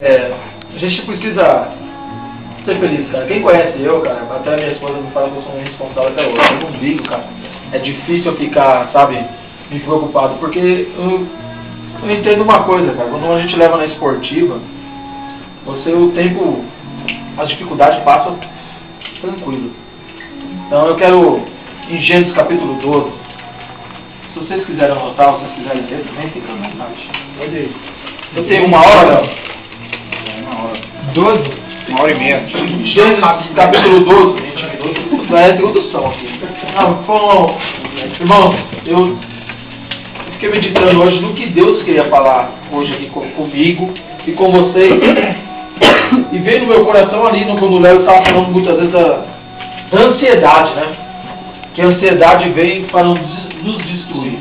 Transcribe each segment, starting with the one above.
A gente precisa ser feliz, cara. Quem conhece eu, cara, até a minha esposa me fala que eu sou um responsável até hoje. Eu não ligo, cara. É difícil eu ficar, sabe, me preocupado, porque eu entendo uma coisa, cara. Quando a gente leva na esportiva, o tempo, as dificuldades passam tranquilo. Então eu quero, em Gênesis capítulo 12, se vocês quiserem anotar, se vocês quiserem ler também, fica à vontade. Pode ir. Eu tenho uma hora, Uma hora. 12? 1h30. Gênesis capítulo 12. É a introdução aqui. Irmão, eu fiquei meditando hoje no que Deus queria falar hoje aqui comigo e com vocês. E veio no meu coração ali, quando o Léo estava falando muitas vezes da ansiedade, né? Que a ansiedade vem para nos destruir.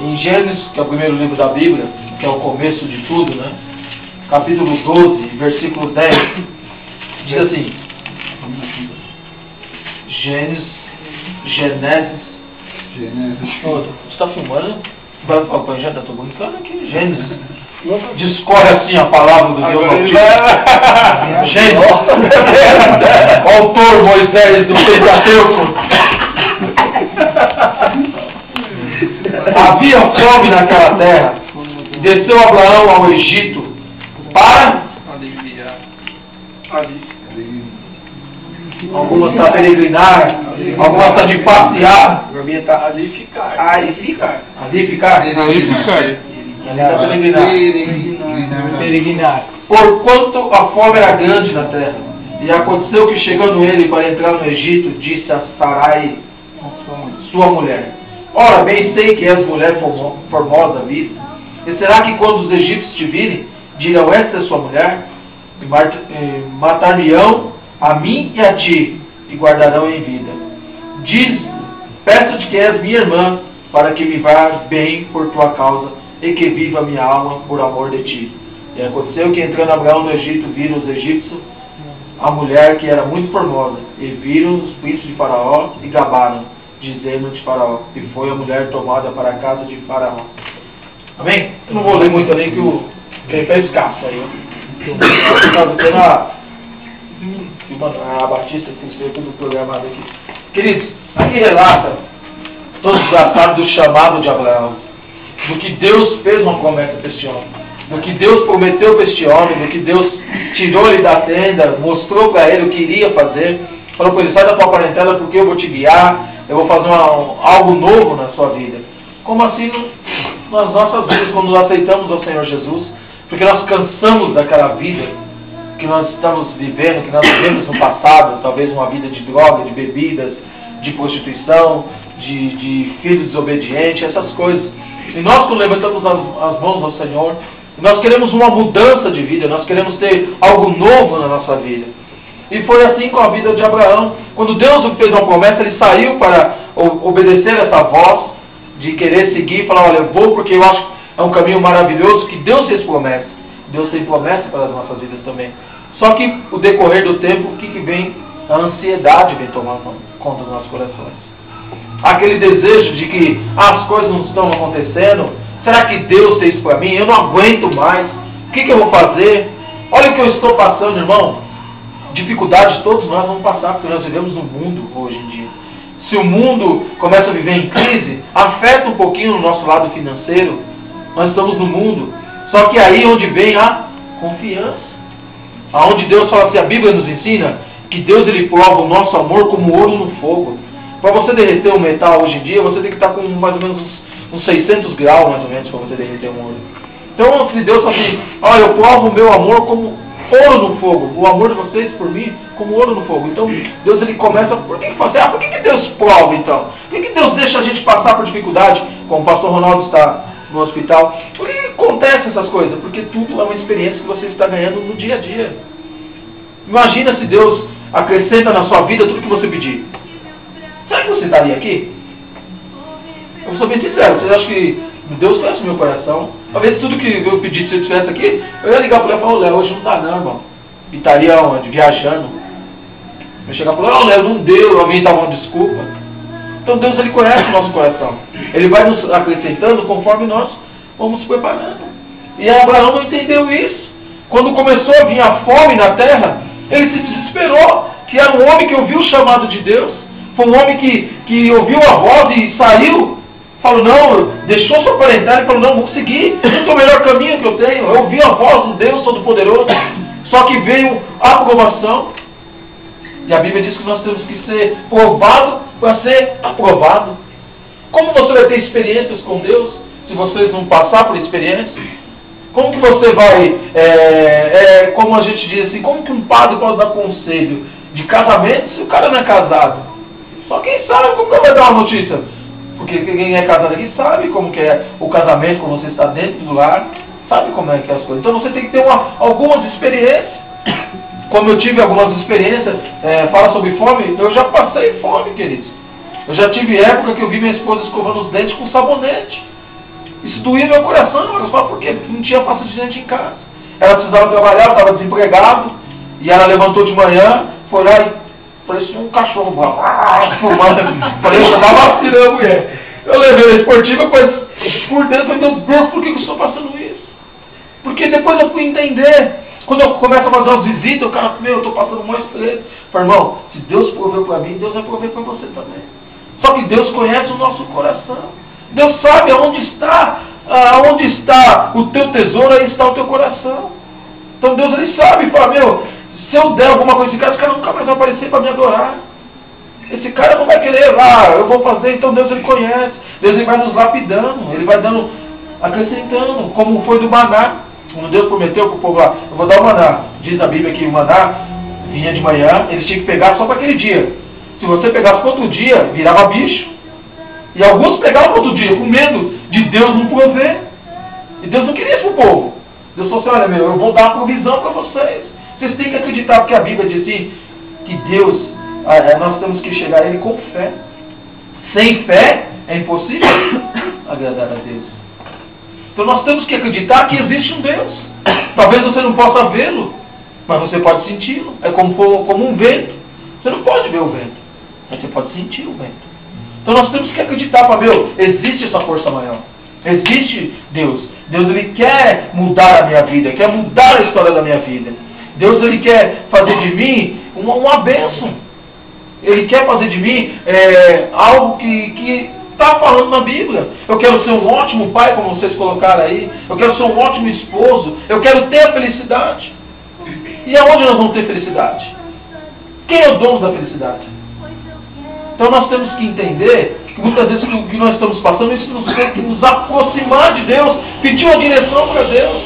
Em Gênesis, que é o primeiro livro da Bíblia, que é o começo de tudo, né? Capítulo 12, versículo 10, diz assim: Gênesis. Você está filmando? Já estou brincando aqui. Gênesis. Discorre assim a palavra do Deus Altíssimo. Gênesis. Autor Moisés do Pentateuco. Havia fome naquela terra. E desceu Abraão ao Egito para algumas para peregrinar, algumas para de passear. Peregrinar. Porquanto a fome era grande na terra. E aconteceu que, chegando ele para entrar no Egito, disse a Sarai, sua mulher: ora, bem sei que és mulher formosa à vista. E será que quando os egípcios te virem, dirão: esta é sua mulher? E matar-me-ão a mim e a ti, e guardarão em vida. Diz: peço-te que és minha irmã, para que me vá bem por tua causa, e que viva a minha alma por amor de ti. E aconteceu que, entrando Abraão no Egito, viram os egípcios a mulher que era muito formosa, e viram os príncipes de Faraó e gabaram, dizendo de Faraó, e foi a mulher tomada para a casa de Faraó. Amém? Eu não vou ler muito ali, que o tempo é escasso aí. A Batista que escreveu tudo programado aqui. Queridos, aqui relata, todos já sabem do chamado de Abraão, do que Deus fez uma promessa para este homem, do que Deus prometeu para este homem, do que Deus tirou ele da tenda, mostrou para ele o que iria fazer, falou para ele: sai da tua parentela porque eu vou te guiar, eu vou fazer algo novo na sua vida. Como assim nas nossas vidas, quando nós aceitamos ao Senhor Jesus, porque nós cansamos daquela vida que nós estamos vivendo, que nós vivemos no passado, talvez uma vida de droga, de bebidas, de prostituição, de filho desobediente, essas coisas. E nós, quando levantamos as mãos ao Senhor, nós queremos uma mudança de vida, nós queremos ter algo novo na nossa vida. E foi assim com a vida de Abraão. Quando Deus fez uma promessa, ele saiu para obedecer essa voz, de querer seguir e falar: olha, eu vou porque eu acho que é um caminho maravilhoso, que Deus fez promessa. Deus tem promessa para as nossas vidas também. Só que, o decorrer do tempo, o que vem? A ansiedade vem tomar conta dos nossos corações. Aquele desejo de que as coisas não estão acontecendo. Será que Deus fez isso para mim? Eu não aguento mais. O que eu vou fazer? Olha o que eu estou passando, irmão. Dificuldades todos nós vamos passar, porque nós vivemos no mundo hoje em dia. Se o mundo começa a viver em crise, afeta um pouquinho o nosso lado financeiro. Nós estamos no mundo. Só que aí onde vem a confiança. Aonde Deus fala assim, a Bíblia nos ensina que Deus ele prova o nosso amor como ouro no fogo. Para você derreter um metal hoje em dia, você tem que estar com mais ou menos uns 600 graus, mais ou menos, para você derreter um ouro. Então, se Deus fala assim: olha, eu provo o meu amor como ouro no fogo, o amor de vocês por mim como ouro no fogo. Então, Deus ele começa, por que Deus prova então? Por que Deus deixa a gente passar por dificuldade, como o pastor Ronaldo está no hospital? Por que acontece essas coisas? Porque tudo é uma experiência que você está ganhando no dia a dia. Imagina se Deus acrescenta na sua vida tudo que você pedir. Será que você estaria aqui? Eu vou ser bem sincero, vocês acham que Deus conhece o meu coração? Talvez tudo que eu pedi, se eu estivesse aqui, eu ia ligar para ele e falar: Léo, hoje não dá não, irmão. E estaria onde? Viajando. Eu ia chegar e falar: Léo, não deu, alguém estava uma desculpa. Então Deus ele conhece o nosso coração. Ele vai nos acrescentando conforme nós vamos nos preparando. E Abraão não entendeu isso. Quando começou a vir a fome na terra, ele se desesperou, que era um homem que ouviu o chamado de Deus, foi um homem que ouviu a voz e saiu, falou, não, deixou sua parentela e falou, não, vou seguir, esse é o melhor caminho que eu tenho, eu ouvi a voz do Deus Todo-Poderoso, só que veio a aprovação, e a Bíblia diz que nós temos que ser provado para ser aprovado. Como você vai ter experiências com Deus, se vocês não passar por experiências? Como que você vai, como a gente diz assim, como que um padre pode dar conselho de casamento se o cara não é casado? Só quem sabe como que vai dar uma notícia. Porque quem é casado aqui sabe como que é o casamento, quando você está dentro do lar, sabe como é que é as coisas. Então você tem que ter algumas experiências. Como eu tive algumas experiências, fala sobre fome, eu já passei fome, queridos. Eu já tive época que eu vi minha esposa escovando os dentes com sabonete. Isso doía meu coração, mas só porque não tinha pasta de dente em casa. Ela precisava trabalhar, eu estava desempregado, e ela levantou de manhã, foi lá e parecia um cachorro, fumando, parecia que estava vacilando a mulher. Eu levei a esportiva, mas por dentro, meu Deus, por que eu estou passando isso? Porque depois eu fui entender, quando eu começo a fazer umas visitas, o cara, eu estou passando mais por ele. Falei, irmão, se Deus proveu para mim, Deus vai prover para você também. Só que Deus conhece o nosso coração. Deus sabe aonde está o teu tesouro, aí está o teu coração. Então Deus, ele sabe, fala, se eu der alguma coisa em casa, esse cara nunca mais vai aparecer para me adorar. Esse cara não vai querer, eu vou fazer, então Deus, ele conhece. Deus, ele vai nos lapidando, ele vai dando, acrescentando, como foi do maná. Quando Deus prometeu para o povo lá, eu vou dar o maná. Diz a Bíblia que o maná vinha de manhã, eles tinham que pegar só para aquele dia. Se você pegasse para outro dia, virava bicho. E alguns pegavam outro dia, com medo de Deus não prover. E Deus não queria isso para o povo. Deus falou assim, olha, eu vou dar a provisão para vocês. Vocês têm que acreditar, porque a Bíblia diz assim, que Deus, nós temos que chegar a Ele com fé. Sem fé, é impossível agradar a Deus. Então nós temos que acreditar que existe um Deus. Talvez você não possa vê-lo, mas você pode senti-lo. É como um vento. Você não pode ver o vento, mas você pode sentir o vento. Então nós temos que acreditar, existe essa força maior. Existe Deus. Deus, ele quer mudar a minha vida, quer mudar a história da minha vida. Deus, ele quer fazer de mim uma bênção. Ele quer fazer de mim algo que está falando na Bíblia. Eu quero ser um ótimo pai, como vocês colocaram aí. Eu quero ser um ótimo esposo. Eu quero ter a felicidade. E aonde nós vamos ter felicidade? Quem é o dono da felicidade? Então nós temos que entender que muitas vezes o que nós estamos passando, isso nos tem que nos aproximar de Deus, pedir uma direção para Deus.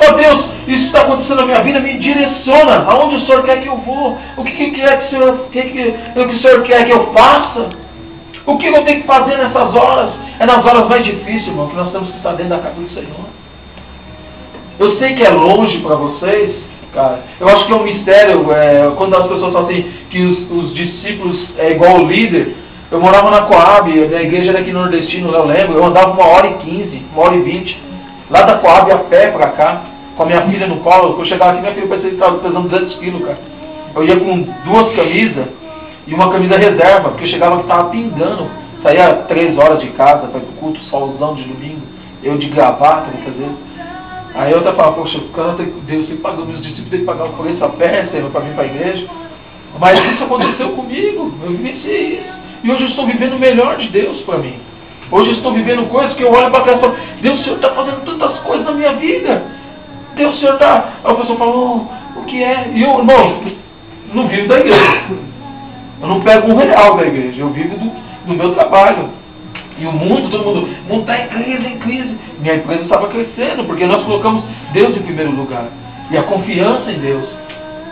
Ó Deus, isso está acontecendo na minha vida, me direciona. Aonde o Senhor quer que eu vou? O que quer que o Senhor quer que eu faça? O que eu tenho que fazer nessas horas? É nas horas mais difíceis, irmão, que nós temos que estar dentro da casa do Senhor. Eu sei que é longe para vocês, cara. Eu acho que é um mistério, quando as pessoas falam assim, que os discípulos é igual o líder. Eu morava na Coab, a minha igreja era aqui no Nordestino, eu lembro, eu andava 1h15, 1h20, lá da Coab a pé pra cá, com a minha filha no colo. Quando eu chegava aqui, minha filha parecia que estava pesando 200 quilos, cara. Eu ia com 2 camisas e uma camisa reserva, porque eu chegava que estava pingando. Saía 3 horas de casa para ir pro culto, solzão de domingo, eu de gravata, muitas vezes. Aí eu até falava, poxa, Deus tem que pagar, meus discípulos têm que pagar o preço a pé, para vir para a igreja. Mas isso aconteceu comigo, eu vivenciei isso. E hoje eu estou vivendo o melhor de Deus para mim. Hoje eu estou vivendo coisas que eu olho para trás e falo, Deus, o Senhor está fazendo tantas coisas na minha vida. Deus, o Senhor está... Aí a pessoa fala, o que é? E eu, irmão, não vivo da igreja. Eu não pego R$1 da igreja, eu vivo do meu trabalho. E o mundo, todo mundo está em crise. Minha empresa estava crescendo, porque nós colocamos Deus em primeiro lugar. E a confiança em Deus.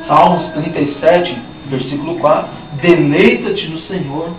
Salmos 37, versículo 4. Deleita-te no Senhor.